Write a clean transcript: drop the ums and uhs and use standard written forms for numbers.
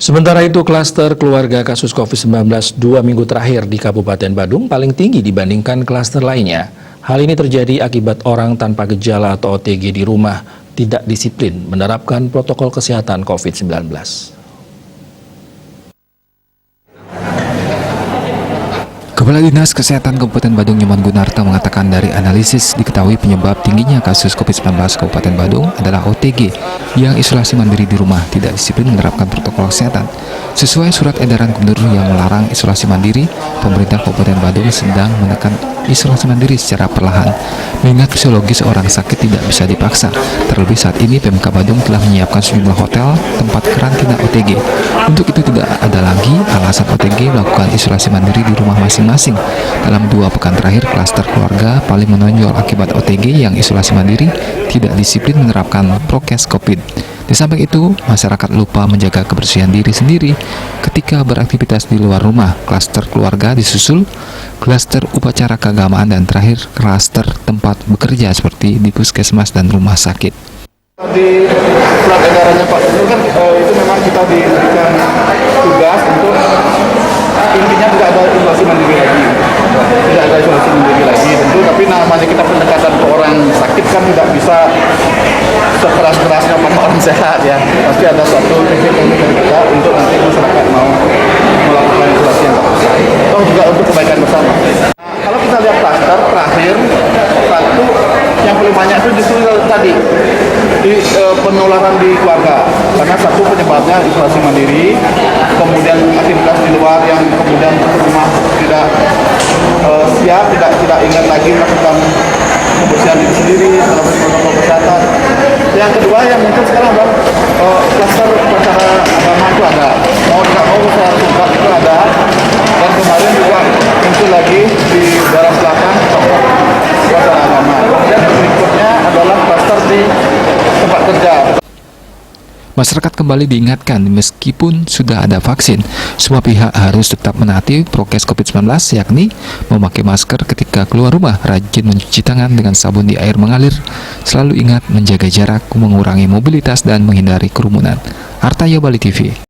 Sementara itu, klaster keluarga kasus COVID-19 2 minggu terakhir di Kabupaten Badung paling tinggi dibandingkan klaster lainnya. Hal ini terjadi akibat orang tanpa gejala atau OTG di rumah tidak disiplin menerapkan protokol kesehatan COVID-19. Kepala Dinas Kesehatan Kabupaten Badung Nyoman Gunarto mengatakan dari analisis diketahui penyebab tingginya kasus COVID-19 Kabupaten Badung adalah OTG yang isolasi mandiri di rumah tidak disiplin menerapkan protokol kesehatan. Sesuai surat edaran gubernur yang melarang isolasi mandiri, pemerintah Kabupaten Badung sedang menekan isolasi mandiri secara perlahan, mengingat fisiologis orang sakit tidak bisa dipaksa. Terlebih saat ini Pemkab Badung telah menyiapkan sejumlah hotel tempat karantina OTG. Untuk itu tidak ada lagi alasan OTG melakukan isolasi mandiri di rumah masing-masing. Dalam 2 pekan terakhir, klaster keluarga paling menonjol akibat OTG yang isolasi mandiri tidak disiplin menerapkan prokes COVID. Di samping itu, masyarakat lupa menjaga kebersihan diri sendiri ketika beraktivitas di luar rumah. Klaster keluarga disusul klaster upacara keagamaan dan terakhir klaster tempat bekerja seperti di puskesmas dan rumah sakit. Di surat edarannya Pak Gubernur kan itu memang kita diberikan tugas untuk intinya tidak ada isolasi mandiri lagi, tentu, tapi namanya kita pendekatan ke orang sakit kan tidak bisa sekeras-kerasnya pada orang sehat ya. Pasti ada suatu teknik dari kita untuk nanti masyarakat mau melakukan isolasi yang tepat. Toh juga untuk kebaikan bersama. Kalau kita lihat klaster terakhir, satu yang paling banyak itu justru tadi di penularan di keluarga, karena satu penyebabnya isolasi mandiri, kemudian aktivitas di luar yang kemudian rumah tidak siap, tidak ingat lagi melakukan kebersihan diri sendiri, melakukan protokol kesehatan. Yang kedua yang muncul sekarang adalah klaster upacara agama itu ada, mau tidak mau usaha singkat itu ada, dan kemarin juga muncul lagi di daerah selatan upacara agama. Dan berikutnya adalah klaster di tempat kerja. Masyarakat kembali diingatkan meskipun sudah ada vaksin, semua pihak harus tetap menaati prokes COVID-19, yakni memakai masker ketika keluar rumah, rajin mencuci tangan dengan sabun di air mengalir, selalu ingat menjaga jarak, mengurangi mobilitas dan menghindari kerumunan. Artayo Bali TV.